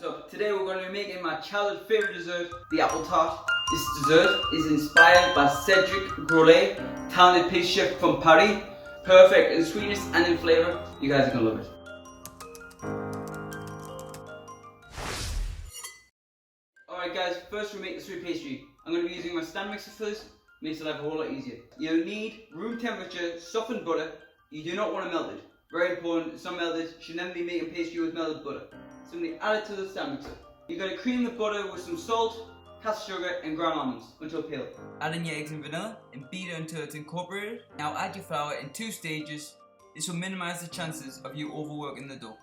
up? Today we're going to be making my childhood favourite dessert, the apple tart. This dessert is inspired by Cedric Grolet, talented pastry chef from Paris. Perfect in sweetness and in flavour. You guys are going to love it. Alright guys, first we make the sweet pastry. I'm going to be using my stand mixer for this. Makes life a whole lot easier. You'll need room temperature softened butter. You do not want to melt it. Very important, it's not melted. You should never be making pastry with melted butter. Simply add it to the stand mixer. You're going to cream the butter with some salt, caster sugar and ground almonds until pale. Add in your eggs and vanilla and beat it until it's incorporated. Now add your flour in 2 stages. This will minimize the chances of you overworking the dough.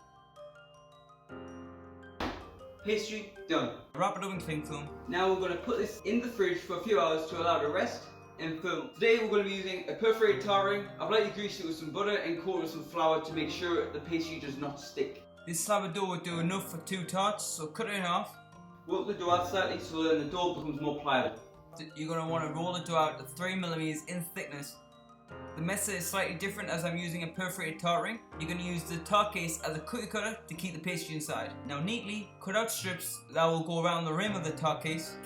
Pastry done. Wrap it up in cling film. Now we're going to put this in the fridge for a few hours to allow it to rest and firm. Today we're going to be using a perforated tart ring. I've lightly greased it with some butter and coated with some flour to make sure the pastry does not stick. This slab of dough will do enough for 2 tarts, so cut it in half. Work the dough out slightly so that the dough becomes more pliable. You're going to want to roll the dough out to 3mm in thickness. The method is slightly different as I'm using a perforated tart ring. You're going to use the tart case as a cookie cutter to keep the pastry inside. Now neatly cut out strips that will go around the rim of the tart case,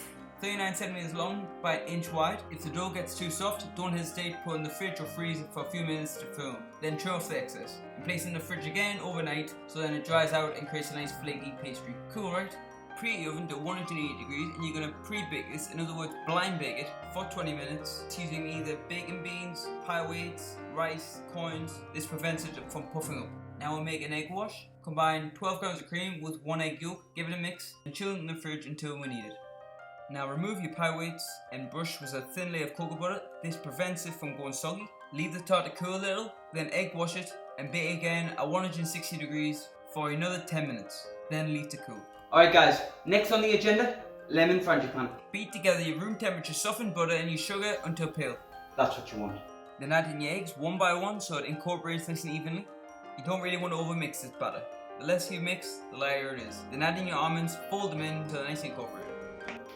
39cm long by 1 inch wide. If the dough gets too soft, don't hesitate, put it in the fridge or freeze it for a few minutes to firm. Then trim off the excess. And place it in the fridge again overnight so then it dries out and creates a nice flaky pastry. Cool, right? Preheat your oven to 180 degrees and you're going to pre-bake this, in other words blind bake it, for 20 minutes using either baking beans, pie weights, rice, coins. This prevents it from puffing up. Now we'll make an egg wash. Combine 12 grams of cream with 1 egg yolk, give it a mix and chill it in the fridge until we need it. Now remove your pie weights and brush with a thin layer of cocoa butter. This prevents it from going soggy. Leave the tart to cool a little, then egg wash it and bake again at 160 degrees for another 10 minutes. Then leave to cool. Alright guys, next on the agenda, lemon frangipane. Beat together your room temperature softened butter and your sugar until pale. That's what you want. Then add in your eggs one by one so it incorporates nice and evenly. You don't really want to overmix this batter. The less you mix, the lighter it is. Then add in your almonds, fold them in until they're nicely incorporated.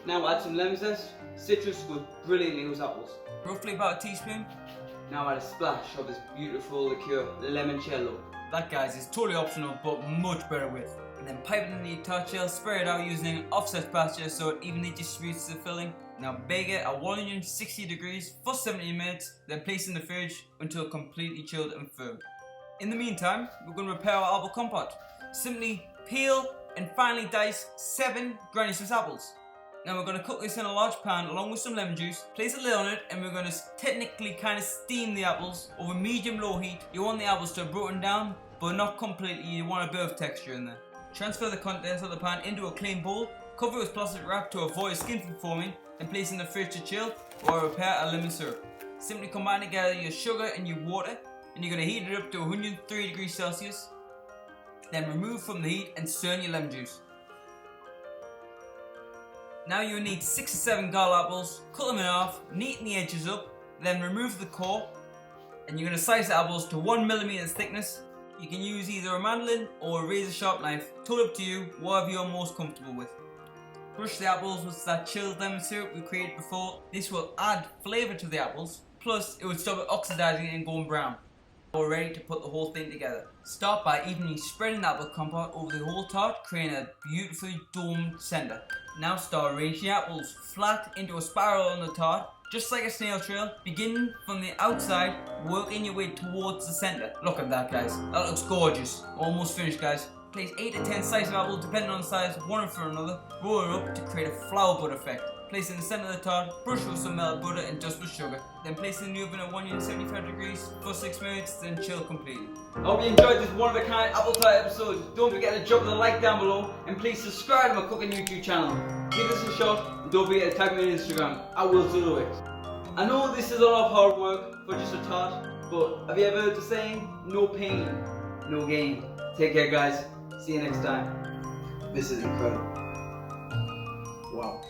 Now add some lemon zest. Citrus goes brilliantly with apples. Roughly about a teaspoon. Now add a splash of this beautiful liqueur, limoncello. That guys is totally optional but much better with. And then pipe it in the tart shell, spread it out using an offset spatula so it evenly distributes the filling. Now bake it at 160 degrees for 70 minutes, then place it in the fridge until completely chilled and firm. In the meantime, we're going to prepare our apple compote. Simply peel and finely dice 7 Granny Smith apples. Now we're going to cook this in a large pan along with some lemon juice, place a lid on it and we're going to technically kind of steam the apples over medium-low heat. You want the apples to have broken down but not completely, you want a bit of texture in there. Transfer the contents of the pan into a clean bowl, cover it with plastic wrap to avoid skin from forming, and place in the fridge to chill or prepare a lemon syrup. Simply combine together your sugar and your water and you're going to heat it up to 103 degrees Celsius. Then remove from the heat and stir in your lemon juice. Now you need 6 to 7 gall apples, cut them in half, neaten the edges up, then remove the core and you're going to slice the apples to 1mm thickness. You can use either a mandolin or a razor sharp knife, totally up to you, whatever you're most comfortable with. Brush the apples with that chilled lemon syrup we created before. This will add flavour to the apples, plus it will stop it oxidizing and going brown. We're ready to put the whole thing together. Start by evenly spreading the apple compote over the whole tart, creating a beautifully domed centre. Now start arranging the apples flat into a spiral on the tart, just like a snail trail, beginning from the outside, working your way towards the centre. Look at that guys, that looks gorgeous. Almost finished guys. Place 8 to 10 slices of apple depending on the size, one for another. Roll it up to create a flowerboard effect. Place it in the centre of the tart, brush with some melted butter and dust with sugar. Then place it in the oven at 175 degrees for 6 minutes, then chill completely. I hope you enjoyed this one-of-a-kind apple tart episode. Don't forget to drop the like down below and please subscribe to my cooking YouTube channel. Give this a shot and don't forget to tag me on Instagram. I will do it. I know this is a lot of hard work for just a tart, but have you ever heard the saying, no pain, no gain? Take care guys, see you next time. This is incredible. Wow.